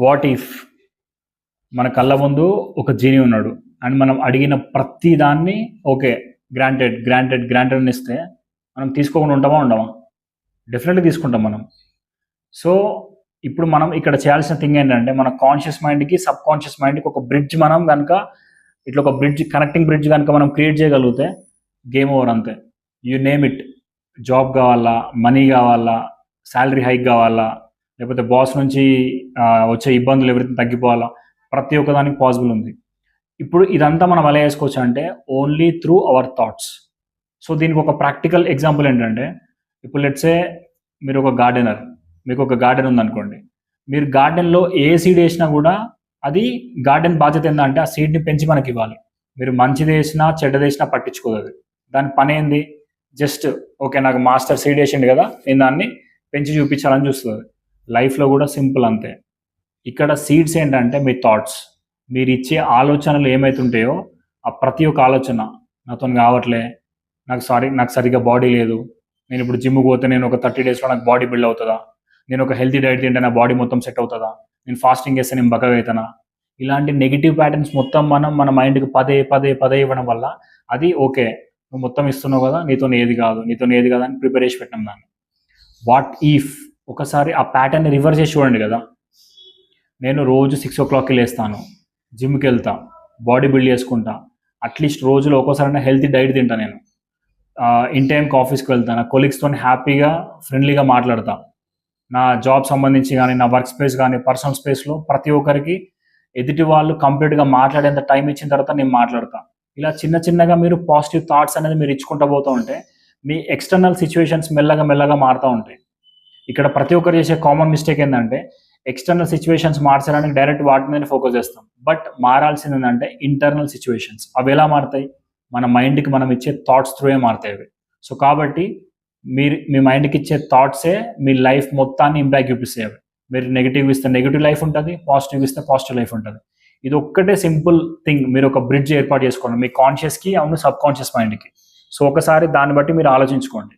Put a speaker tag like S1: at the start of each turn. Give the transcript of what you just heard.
S1: What if మన కళ్ళ ముందు ఒక జీని ఉన్నాడు అండ్ మనం అడిగిన ప్రతి దాన్ని ఓకే గ్రాంటెడ్ గ్రాంటెడ్ గ్రాంటెడ్ అని ఇస్తే మనం తీసుకోకుండా ఉంటామా ఉండమా? డెఫినెట్లీ తీసుకుంటాం మనం. సో ఇప్పుడు మనం ఇక్కడ చేయాల్సిన థింగ్ ఏంటంటే మన కాన్షియస్ మైండ్కి సబ్ కాన్షియస్ మైండ్కి ఒక బ్రిడ్జ్ మనం కనుక ఇట్లా ఒక బ్రిడ్జ్ కనెక్టింగ్ బ్రిడ్జ్ కనుక మనం క్రియేట్ చేయగలిగితే గేమ్ ఓవర్ అంతే. You name it. జాబ్ కావాలా, మనీ కావాలా, శాలరీ హైక్ కావాలా, లేకపోతే బాస్ నుంచి వచ్చే ఇబ్బందులు ఎవరికైనా తగ్గిపోవాలా, ప్రతి ఒక్కదానికి పాసిబుల్ ఉంది. ఇప్పుడు ఇదంతా మనం ఎలా చేసుకోవచ్చు అంటే only through our thoughts. So దీనికి ఒక ప్రాక్టికల్ ఎగ్జాంపుల్ ఏంటంటే ఇప్పుడు లెట్సే మీరు ఒక గార్డెనర్, మీకు ఒక గార్డెన్ ఉందనుకోండి. మీరు గార్డెన్లో ఏ సీడ్ వేసినా కూడా అది గార్డెన్ బాధ్యత ఏంటంటే ఆ సీడ్ని పెంచి మనకి ఇవ్వాలి. మీరు మంచిది వేసినా చెడ్డది వేసినా పట్టించుకోదు అది. దాని పని ఏంది? జస్ట్ ఓకే నాకు మాస్టర్ సీడ్ వేసిండు కదా, నేను దాన్ని పెంచి చూపించాలని చూస్తుంది. లైఫ్లో కూడా సింపుల్ అంతే. ఇక్కడ సీడ్స్ ఏంటంటే మీ థాట్స్. మీరు ఇచ్చే ఆలోచనలు ఏమైతుంటాయో ఆ ప్రతి ఒక్క ఆలోచన, నాతో కావట్లే, నాకు సరిగ్గా బాడీ లేదు, నేను ఇప్పుడు జిమ్కి పోతే నేను ఒక 30 డేస్లో నాకు బాడీ బిల్డ్ అవుతుందా, నేను ఒక హెల్తీ డైట్ తింటే నా బాడీ మొత్తం సెట్ అవుతుందా, నేను ఫాస్టింగ్ చేస్తే నేను బక్కగా అవుతానా, ఇలాంటి నెగిటివ్ ప్యాటర్న్స్ మొత్తం మనం మన మైండ్కి పదే పదే పదే ఇవ్వడం వల్ల అది ఓకే నువ్వు మొత్తం ఇస్తున్నావు కదా, నీతో ఏది కాదు అని ప్రిపేర్ చేసి పెట్టినాం దాన్ని. వాట్ ఈఫ్ ఒకసారి ఆ ప్యాటర్న్ని రివర్స్ చేసి చూడండి కదా. నేను రోజు 6 o'clockకి లేస్తాను, జిమ్కి వెళ్తా, బాడీ బిల్డ్ చేసుకుంటా, అట్లీస్ట్ రోజులో ఒక్కోసారి హెల్తీ డైట్ తింటా, నేను ఇన్ టైంకి ఆఫీస్కి వెళ్తాను, నా కొలీగ్స్తో హ్యాపీగా ఫ్రెండ్లీగా మాట్లాడతా, నా జాబ్ సంబంధించి కానీ నా వర్క్ స్పేస్ కానీ పర్సనల్ స్పేస్లో ప్రతి ఒక్కరికి ఎదుటి వాళ్ళు కంప్లీట్గా మాట్లాడేంత టైం ఇచ్చిన తర్వాత నేను మాట్లాడతా. ఇలా చిన్న చిన్నగా మీరు పాజిటివ్ థాట్స్ అనేది మీరు ఇచ్చుకుంటూ పోతూ ఉంటే మీ ఎక్స్టర్నల్ సిచ్యువేషన్స్ మెల్లగా మారుతూ ఉంటాయి. ఇక్కడ ప్రతి ఒక్కరు చేసే కామన్ మిస్టేక్ ఏంటంటే ఎక్స్టర్నల్ సిచ్యువేషన్స్ మార్చడానికి డైరెక్ట్ వాటి మీద ఫోకస్ చేస్తాం. బట్ మారాల్సింది ఏంటంటే ఇంటర్నల్ సిచ్యువేషన్స్. అవి ఎలా మారుతాయి? మన మైండ్కి మనం ఇచ్చే థాట్స్ త్రూయే మారుతాయి అవి. సో కాబట్టి మీ మైండ్కి ఇచ్చే థాట్సే మీ లైఫ్ మొత్తాన్ని ఇంపాక్ట్ చూపిస్తాయి అవి. మీరు నెగిటివ్ ఇస్తే నెగిటివ్ లైఫ్ ఉంటుంది, పాజిటివ్ ఇస్తే పాజిటివ్ లైఫ్ ఉంటుంది. ఇది ఒక్కటే సింపుల్ థింగ్. మీరు ఒక బ్రిడ్జ్ ఏర్పాటు చేసుకోండి మీ కాన్షియస్కి అవును సబ్ కాన్షియస్ మైండ్కి. సో ఒకసారి దాన్ని బట్టి మీరు ఆలోచించుకోండి.